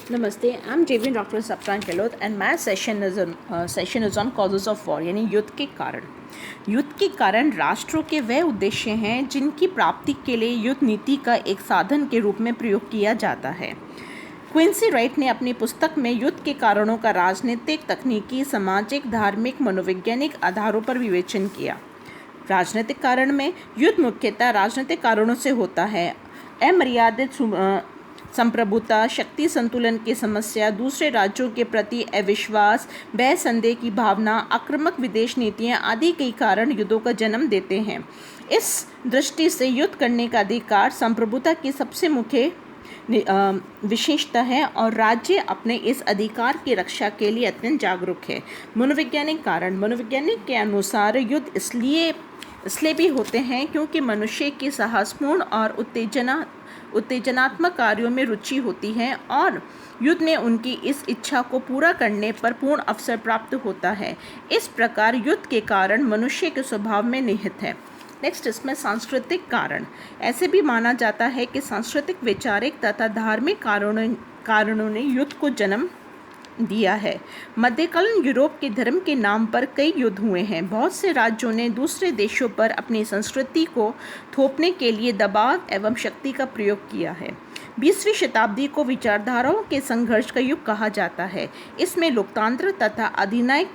Namaste, I'm JV Dr. Sapran Keloth and my session is on causes of war यानी युद्ध के कारण। युद्ध के कारण राष्ट्रों के वह उद्देश्य हैं जिनकी प्राप्ति के लिए युद्ध नीति का एक साधन के रूप में प्रयोग किया जाता है। क्विंसी राइट ने अपनी पुस्तक में युद्ध के कारणों का राजनीतिक, तकनीकी, सामाजिक, धार्मिक, मनोवैज्ञानिक आधारों पर विवेचन किया। राजनीतिक कारण में युद्ध मुख्यतः राजनीतिक कारणों से होता है। अमर्यादित संप्रभुता, शक्ति संतुलन की समस्या, दूसरे राज्यों के प्रति अविश्वास, भय संदेह की भावना, आक्रामक विदेश नीतियाँ आदि कई कारण युद्धों का जन्म देते हैं। इस दृष्टि से युद्ध करने का अधिकार संप्रभुता की सबसे मुख्य विशेषता है और राज्य अपने इस अधिकार की रक्षा के लिए अत्यंत जागरूक है। मनोवैज्ञानिक कारण। मनोवैज्ञानिक के अनुसार युद्ध इसलिए भी होते हैं क्योंकि मनुष्य की साहसपूर्ण और उत्तेजनात्मक कार्यों में रुचि होती है और युद्ध में उनकी इस इच्छा को पूरा करने पर पूर्ण अवसर प्राप्त होता है। इस प्रकार युद्ध के कारण मनुष्य के स्वभाव में निहित है। नेक्स्ट, इसमें सांस्कृतिक कारण। ऐसे भी माना जाता है कि सांस्कृतिक, वैचारिक तथा धार्मिक कारणों ने युद्ध को जन्म दिया है। मध्यकालीन यूरोप के धर्म के नाम पर कई युद्ध हुए हैं। बहुत से राज्यों ने दूसरे देशों पर अपनी संस्कृति को थोपने के लिए दबाव एवं शक्ति का प्रयोग किया है। 20वीं शताब्दी को विचारधाराओं के संघर्ष का युग कहा जाता है। इसमें लोकतंत्र तथा अधिनायक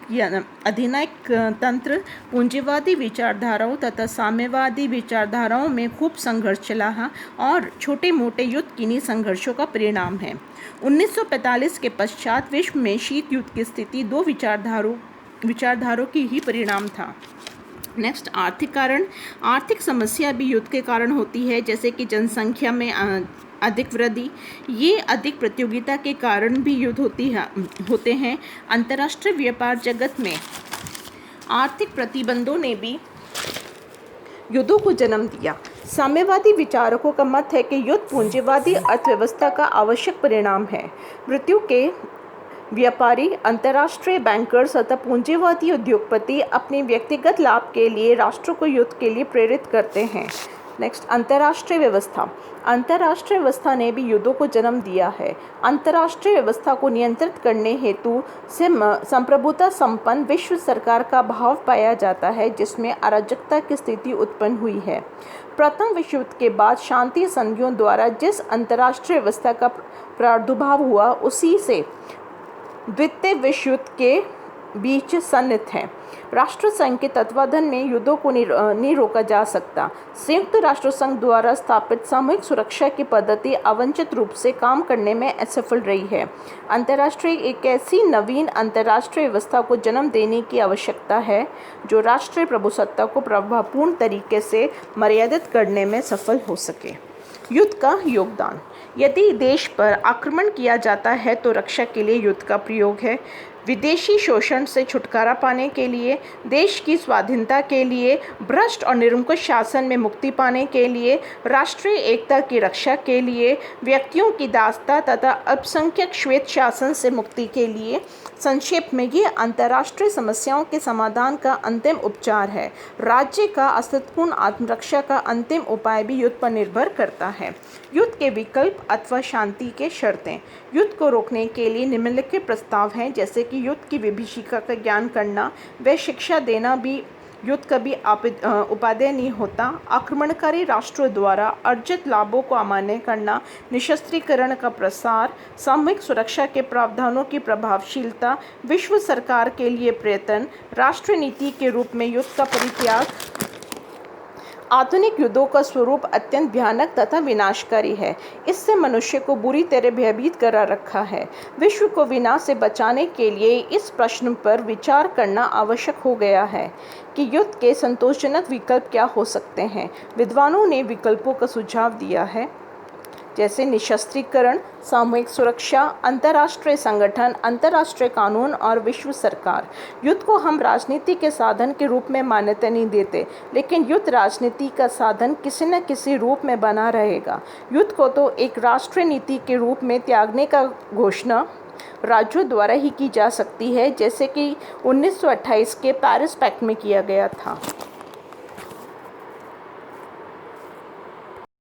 तंत्र, पूंजीवादी विचारधाराओं तथा साम्यवादी विचारधाराओं में खूब संघर्ष चला है और छोटे मोटे युद्ध किन्हीं संघर्षों का परिणाम है। 1945 के पश्चात विश्व में शीत युद्ध की स्थिति दो विचारधारों की ही परिणाम था। नेक्स्ट, आर्थिक कारण। आर्थिक समस्या भी युद्ध के कारण होती है, जैसे कि जनसंख्या में अधिक वृद्धि। ये अधिक प्रतियोगिता के कारण भी युद्ध होते हैं। अंतर्राष्ट्रीय व्यापार जगत में आर्थिक प्रतिबंधों ने भी युद्धों को जन्म दिया। साम्यवादी विचारकों का मत है कि युद्ध पूंजीवादी अर्थव्यवस्था का आवश्यक परिणाम है। मृत्यु के व्यापारी, अंतर्राष्ट्रीय बैंकर्स तथा पूंजीवादी उद्योगपति अपने व्यक्तिगत लाभ के लिए राष्ट्रों को युद्ध के लिए प्रेरित करते हैं। नेक्स्ट, अंतर्राष्ट्रीय व्यवस्था। अंतर्राष्ट्रीय व्यवस्था ने भी युद्धों को जन्म दिया है। अंतर्राष्ट्रीय व्यवस्था को नियंत्रित करने हेतु संप्रभुता संपन्न विश्व सरकार का भाव पाया जाता है, जिसमें अराजकता की स्थिति उत्पन्न हुई है। प्रथम विश्व युद्ध के बाद शांति संधियों द्वारा जिस अंतर्राष्ट्रीय व्यवस्था का प्रादुर्भाव हुआ, उसी से द्वितीय विश्व युद्ध के बीच सन्निहित है। राष्ट्र संघ के तत्वाधान में युद्धों को नहीं रोका जा सकता। संयुक्त राष्ट्र संघ द्वारा स्थापित सामूहिक सुरक्षा की पद्धति अवांछित रूप से काम करने में असफल रही है। अंतर्राष्ट्रीय एक ऐसी नवीन अंतर्राष्ट्रीय व्यवस्था को जन्म देने की आवश्यकता है जो राष्ट्रीय प्रभुसत्ता को प्रभावपूर्ण तरीके से मर्यादित करने में सफल हो सके। युद्ध का योगदान। यदि देश पर आक्रमण किया जाता है तो रक्षा के लिए युद्ध का प्रयोग है। विदेशी शोषण से छुटकारा पाने के लिए, देश की स्वाधीनता के लिए, भ्रष्ट और निरंकुश शासन में मुक्ति पाने के लिए, राष्ट्रीय एकता की रक्षा के लिए, व्यक्तियों की दासता तथा अल्पसंख्यक श्वेत शासन से मुक्ति के लिए। संक्षेप में, ये अंतर्राष्ट्रीय समस्याओं के समाधान का अंतिम उपचार है। राज्य का अस्तित्वपूर्ण आत्मरक्षा का अंतिम उपाय भी युद्ध पर निर्भर करता है। युद्ध के विकल्प अथवा शांति के शर्तें। युद्ध को रोकने के लिए निम्नलिखित प्रस्ताव हैं, जैसे कि युद्ध की विभीषिका का ज्ञान करना, व शिक्षा देना भी युद्ध कभी उपादेय नहीं होता। आक्रमणकारी राष्ट्रों द्वारा अर्जित लाभों को अमान्य करना, निशस्त्रीकरण का प्रसार, सामूहिक सुरक्षा के प्रावधानों की प्रभावशीलता, विश्व सरकार के लिए प्रयत्न, राष्ट्रीय नीति के रूप में युद्ध का परित्याग। आधुनिक युद्धों का स्वरूप अत्यंत भयानक तथा विनाशकारी है। इससे मनुष्य को बुरी तरह भयभीत करा रखा है। विश्व को विनाश से बचाने के लिए इस प्रश्न पर विचार करना आवश्यक हो गया है कि युद्ध के संतोषजनक विकल्प क्या हो सकते हैं। विद्वानों ने विकल्पों का सुझाव दिया है, जैसे निशस्त्रीकरण, सामूहिक सुरक्षा, अंतर्राष्ट्रीय संगठन, अंतर्राष्ट्रीय कानून और विश्व सरकार। युद्ध को हम राजनीति के साधन के रूप में मान्यता नहीं देते, लेकिन युद्ध राजनीति का साधन किसी न किसी रूप में बना रहेगा। युद्ध को तो एक राष्ट्रीय नीति के रूप में त्यागने का घोषणा राज्यों द्वारा ही की जा सकती है, जैसे कि 1928 के पेरिस पैक्ट में किया गया था।